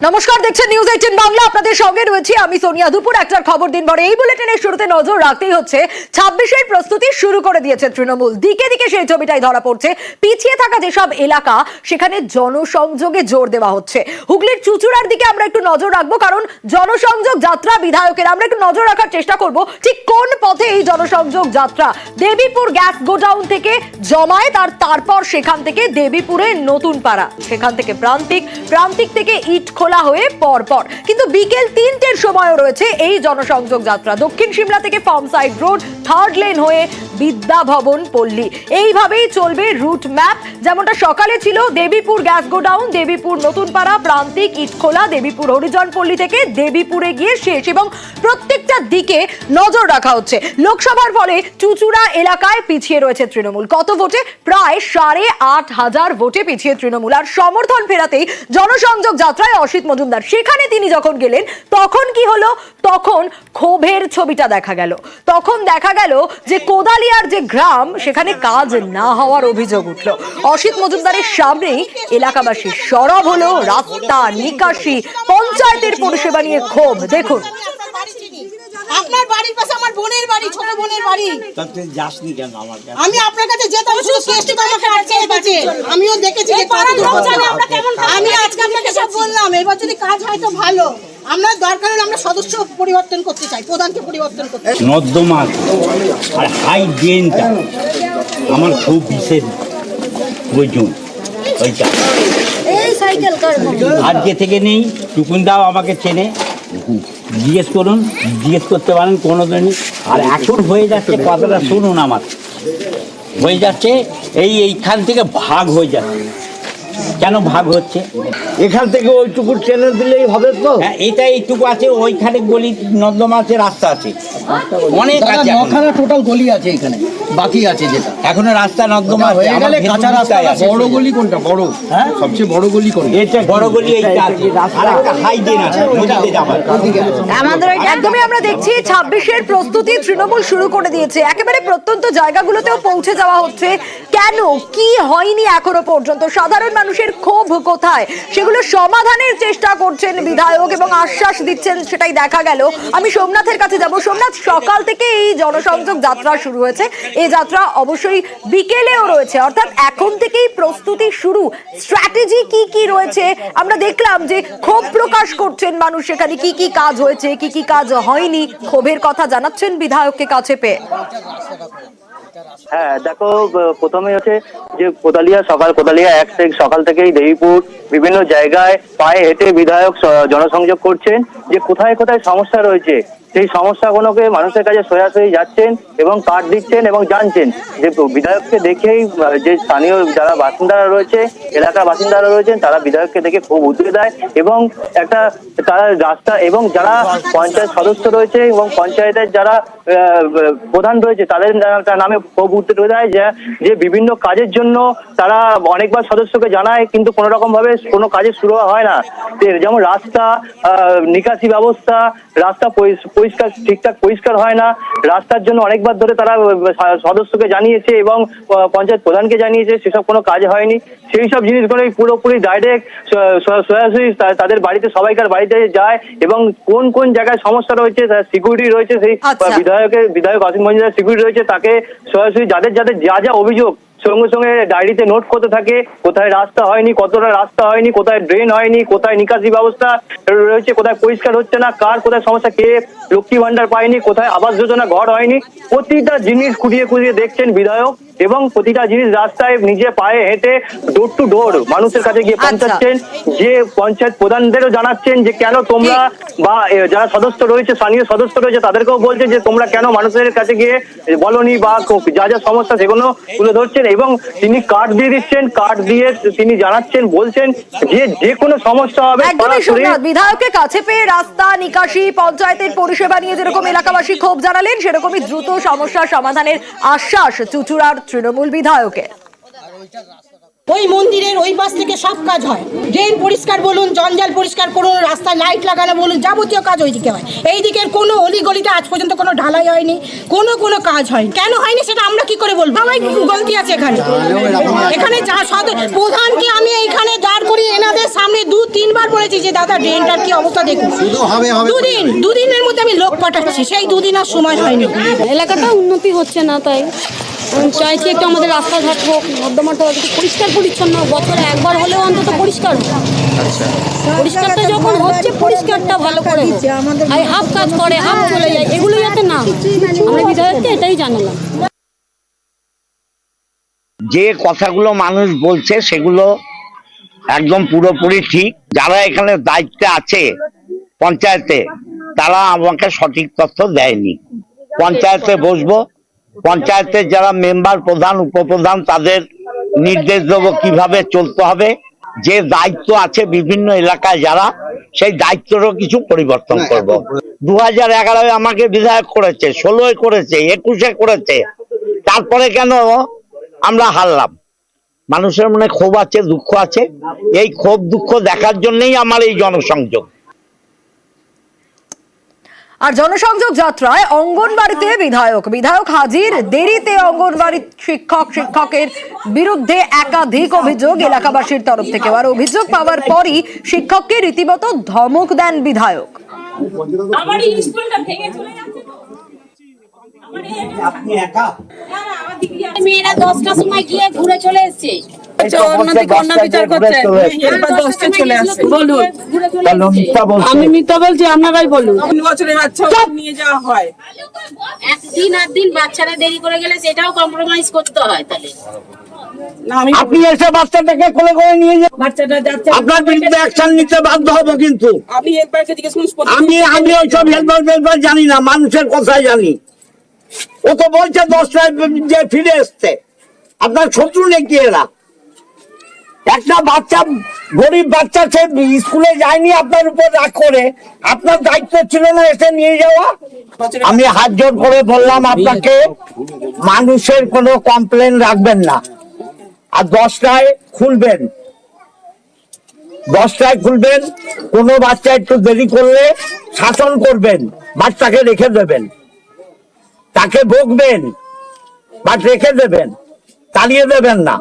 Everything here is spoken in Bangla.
নমস্কার, দেখছেন নিউজ 18 বাংলা। আপনাদের সঙ্গে রয়েছি আমি সোনিয়া। দুপুর একটার খবর দিন ভরে এই বুলেটিনের শুরুতে নজর রাখতেই হচ্ছে 26-এর প্রস্তুতি শুরু করে দিয়েছে তৃণমূল। দিকে দিকে সেই ছবিটাই ধরা পড়ছে। পিছিয়ে থাকা যেসব এলাকা সেখানে জনসংযোগে জোর দেওয়া হচ্ছে। হুগলির চুচুড়ার দিকে আমরা একটু নজর রাখবো, কারণ জনসংযোগ যাত্রা বিধায়কের আমরা একটু নজর রাখার চেষ্টা করব ঠিক কোন পথে এই জনসংযোগ যাত্রা। দেবীপুর গ্যাস গোডাউন থেকে জমায়েত, আর তারপর সেখান থেকে দেবীপুরে নতুন পাড়া, সেখান থেকে প্রান্তিক থেকে ইট খোলা হয়ে পরপর। কিন্তু বিকেল 3টের সময়ও রয়েছে এই জনসংযোগ যাত্রা। দক্ষিণ সিমলা থেকে farm side road, 3rd lane হয়ে বিদ্যা ভবন পল্লী, এইভাবেই চলবে রুট ম্যাপ। যেমনটা সকালে ছিল দেবীপুর গ্যাস গোডাউন, দেবীপুর নতুন পাড়া, প্রান্তিক ইটখোলা, দেবীপুর হরিজন পল্লী থেকে দেবীপুরে গিয়ে শেষ, এবং প্রত্যেকটা দিকে নজর রাখা হচ্ছে। লোকসভার ফলে চুচুড়া এলাকায় পিছিয়ে রয়েছে তৃণমূল। কত ভোটে? প্রায় 8,500 ভোটে পিছিয়ে তৃণমূল। আর সমর্থন ফেরাতেই জনসংযোগ যাত্রায় অসিত মজুমদার, সেখানে তিনি যখন গেলেন তখন কি হলো? তখন ক্ষোভের ছবিটা দেখা গেল। তখন দেখা গেল যে কোদালিয়ার যে গ্রাম, সেখানে কাজ না হওয়ার অভিযোগ উঠল। অসিত মজুমদারের সামনেই এলাকাবাসী সরব হলো। রাস্তা, নিকাশি, পঞ্চায়েতের পরিষেবা নিয়ে ক্ষোভ। দেখুন, আপনার বাড়ির পাশে আমার বোনের বাড়ি, ছোট বোনের বাড়ি। তুই যাসনি কেন আমার কাছে? আমি আপনার কাছে যেতাম, শুধু কেসটি আমাকে আটকে রেখেছে। আমিও দেখেছি যে কত লোক জানে আমরা কেমন। আমি আজকে আপনাকে সব বললাম, এবার যদি কাজ হয় তো ভালো। আমরা দরকার হলে আমরা সদস্য পরিবর্তন করতে চাই, প্রধানকে পরিবর্তন করতে চাই। নর্দমা আর হাই ড্রেনটা আমার খুব বিশেষ প্রয়োজন। ওইটা এই সাইকেল কার আজকে থেকে নেই। টুকুনদাও আমাকে চেনে, জিজ্ঞেস করতে পারেন কোনোদিনই। আর এখন হয়ে যাচ্ছে, কথাটা শুনুন আমার, হয়ে যাচ্ছে এইখান থেকে ভাগ হয়ে যাচ্ছে। কেন ভাগ হচ্ছে? এখান থেকে ওইটুকু ট্রেনে দিলেই হবে তো? হ্যাঁ, এটা এইটুকু আছে, ওইখানে গলি নর্দমা আছে, রাস্তা আছে, অনেক আছে। নখানা টোটাল গলি আছে এখানে, বাকি আছে যেটা এখনো রাস্তা নর্দমা আছে। হয়ে গেলে কাঁচা রাস্তা আছে। বড় গলি কোনটা? বড়, হ্যাঁ, সবচেয়ে বড় গলি কোনটা? এটা বড় গলি, এইটা আছে। আর একটা হাই ড্রেন আছে, নদীতে যাবার। একদমই আমরা দেখছি 26-এর প্রস্তুতি তৃণমূল শুরু করে দিয়েছে। একেবারে প্রত্যন্ত জায়গাগুলোতেও পৌঁছে যাওয়া হচ্ছে। কেন, কি হয়নি এখনো পর্যন্ত, সাধারণ মানুষের ক্ষোভ কোথায়, সেগুলো সমাধানের চেষ্টা করছেন বিধায়ক এবং আশ্বাস দিচ্ছেন, সেটাই দেখা গেল। আমি সোমনাথের কাছে যাব। সোমনাথ, সকাল থেকে এই জনসংযোগ যাত্রা শুরু হয়েছে। এই যাত্রা অবশ্যই বিকেলেও রয়েছে, অর্থাৎ এখন থেকেই প্রস্তুতি শুরু। স্ট্র্যাটেজি কি কি রয়েছে? আমরা দেখলাম যে ক্ষোভ প্রকাশ করছেন মানুষ, সেখানে কি কি কাজ হয়েছে, কি কি কাজ হয়নি, ক্ষোভের কথা জানাচ্ছেন বিধায়ককে কাছে পেয়ে। হ্যাঁ, দেখো, প্রথমে হচ্ছে যে কোদালিয়া সকাল থেকেই দেবীপুর বিভিন্ন জায়গায় পায়ে হেঁটে বিধায়ক জনসংযোগ করছেন, যে কোথায় কোথায় সমস্যা রয়েছে সেই সমস্যাগুলোকে মানুষের কাছে সরাসরি যাচ্ছেন এবং কার্ড দিচ্ছেন এবং জানছেন। যে বিধায়ককে দেখেই যে স্থানীয় যারা বাসিন্দারা রয়েছে, এলাকার বাসিন্দারা রয়েছেন, তারা বিধায়ককে দেখে খুব উদ্রে দেয় এবং তারা রাস্তা এবং যারা পঞ্চায়েত সদস্য রয়েছে এবং পঞ্চায়েতের যারা প্রধান রয়েছে তাদের নামে খুব উদ্রে দেয়, যে বিভিন্ন কাজের জন্য তারা অনেকবার সদস্যকে জানায়, কিন্তু কোনো রকম ভাবে কোনো কাজে শুরু হয় না। যেমন রাস্তা, নিকাশি ব্যবস্থা, রাস্তা ঠিকঠাক পরিষ্কার হয় না। রাস্তার জন্য অনেকবার ধরে তারা সদস্যকে জানিয়েছে এবং পঞ্চায়েত প্রধানকে জানিয়েছে, সেসব কোনো কাজ হয়নি। সেই সব জিনিসগুলোই পুরোপুরি ডাইরেক্ট সরাসরি তাদের বাড়িতে, সবাইকার বাড়িতে যায় এবং কোন কোন জায়গায় সমস্যা রয়েছে, সিকিউরিটি রয়েছে, সেই বিধায়ক অসিত মজুমদার সিকিউরিটি রয়েছে, তাকে সরাসরি যাদের যা অভিযোগ সঙ্গে সঙ্গে ডায়েরিতে নোট করতে থাকে। কোথায় রাস্তা হয়নি, কতটা রাস্তা হয়নি, কোথায় ড্রেন হয়নি, কোথায় নিকাশি ব্যবস্থা রয়েছে, কোথায় পরিষ্কার হচ্ছে না, কার কোথায় সমস্যা, কে লক্ষ্মী ভান্ডার পায়নি, কোথায় আবাস যোজনা ঘর হয়নি, প্রতিটা জিনিস খুঁটিয়ে দেখছেন বিধায়ক এবং প্রতিটা জিনিস রাস্তায় নিজে পায়ে হেঁটে ডোর টু ডোর মানুষের কাছে গিয়ে পৌঁছাচ্ছেন। যে পঞ্চায়েত প্রধানদেরও জানাচ্ছেন যে কেন তোমরা, বা যারা সদস্য রয়েছে, স্থানীয় সদস্য রয়েছে, তাদেরকেও বলছে যে তোমরা কেন মানুষের কাছে গিয়ে বলনি, বা যা সমস্যা সেগুলো তুলে ধরছেন এবং তিনি কার্ড দিয়ে দিচ্ছেন। কার্ড দিয়ে তিনি জানাচ্ছেন, বলছেন যে কোনো সমস্যা হবে। বিধায়কের কাছে পেয়ে রাস্তা, নিকাশি, পঞ্চায়েতের পরিষেবা নিয়ে যেরকম এলাকাবাসী ক্ষোভ জানালেন, সেরকমই দ্রুত সমস্যা সমাধানের আশ্বাস চুচুড়ার তৃণমূল বিধায়কের। ওই মন্দিরের ওই পাশ থেকে সব কাজ হয়, ড্রেন পরিষ্কার বলুন, জঞ্জাল পরিষ্কার করুন, রাস্তায় লাইট লাগানো বলুন, যাবতীয় কাজ ওইদিকে হয়। এই দিকের কোনো অলিগলিতে আজ পর্যন্ত কোনো ঢালাই হয়নি, কোনো কাজ হয়নি। কেন হয়নি সেটা আমরা কি করে বলবো? সবাই গলতি আছে এখানে। এখানে যা প্রধানকে আমি এইখানে দাঁড় করিয়ে এনাদের সামনে 2-3 বার বলেছি যে দাদা ড্রেনটার কি অবস্থা দেখুন। দুদিনের মধ্যে আমি লোক পাঠাচ্ছি, সেই 2 দিন আর সময় হয়নি। এলাকাটা উন্নতি হচ্ছে না, তাই আমি চাইছি একটু আমাদের রাস্তাঘাট হোক, নর্দমাটা একটু পরিষ্কার পরিচ্ছন্ন, বছরে একবার হলেও অন্তত পরিষ্কার হোক। পরিষ্কারটা যখন হচ্ছে পরিষ্কারটা ভালো করে হোক। আর হাফ কাজ করে হাফ চলে যায়, এগুলো যাতে না হয়। আমরা বিধায়ককে এটাই জানালাম। যে কথাগুলো মানুষ বলছে সেগুলো একদম পুরোপুরি ঠিক। যারা এখানে দায়িত্বে আছে পঞ্চায়েতে, তারা আমাকে সঠিক তথ্য দেয়নি। পঞ্চায়েতে বসবো, পঞ্চায়েতের যারা মেম্বার, প্রধান, উপপ্রধান, তাদের নির্দেশ দেবো কিভাবে চলতে হবে। যে দায়িত্ব আছে বিভিন্ন এলাকায় যারা, সেই দায়িত্বেরও কিছু পরিবর্তন করব। 2011-এ আমাকে বিধায়ক করেছে, 16-এ করেছে, 21-এ করেছে, তারপরে কেন আমরা হারলাম? মানুষের মনে ক্ষোভ আছে, দুঃখ আছে। এই ক্ষোভ দুঃখ দেখার জন্যই আমার এই জনসংযোগ। আর জনসংযোগ যাত্রায় অঙ্গনবাড়িতে বিধায়ক হাজির, দেরিতে অঙ্গনবাড়ি শিক্ষকের বিরুদ্ধে একাধিক অভিযোগ এলাকাবাসীর তরফ থেকে। আর অভিযোগ পাওয়ার পরই শিক্ষককে রীতিমতো ধমক দেন বিধায়ক। আমার স্কুলটা ভেঙে চলে যাচ্ছে। আপনি একা? মেয়েরা 10টার সময় গিয়ে ঘুরে চলে এসছে। আমি মিথ্যা বলছি, আপনারাই বলুন। 3 বছরের বাচ্চা নিয়ে যাওয়া হয়, একদিন বাচ্চারা দেরি করে গেলে সেটাও কম্প্রোমাইজ করতে হয়। তাহলে আপনি এসে বাচ্চাটাকে কোলে করে নিয়ে যান, বাচ্চাটা যাচ্ছে, আপনার বিরুদ্ধে অ্যাকশন নিতে বাধ্য হবো। কিন্তু আপনি হেল্পারকে জিজ্ঞেস করুন। আমি ওইসব হেল্পার জানি না, মানুষের কথাই জানি। ও তো বলছে 10টায় যে ফিরে এসছে। আপনার শত্রু নাকি এরা? একটা বাচ্চা, গরিব বাচ্চা, সে স্কুলে যায়নি, আপনার উপর রাগ করে। আপনার দায়িত্ব ছিল না এসে নিয়ে যাওয়া? আমি হাত জোর করে বললাম আপনাকে, মানুষের কোনো কমপ্লেন রাখবেন না, আর 10টায় খুলবেন। 10টায় খুলবেন। কোনো বাচ্চা একটু দেরি করলে শাসন করবেন, বাচ্চাকে রেখে দেবেন, তাকে বকবেন, বাট রেখে দেবেন, তাড়িয়ে দেবেন না।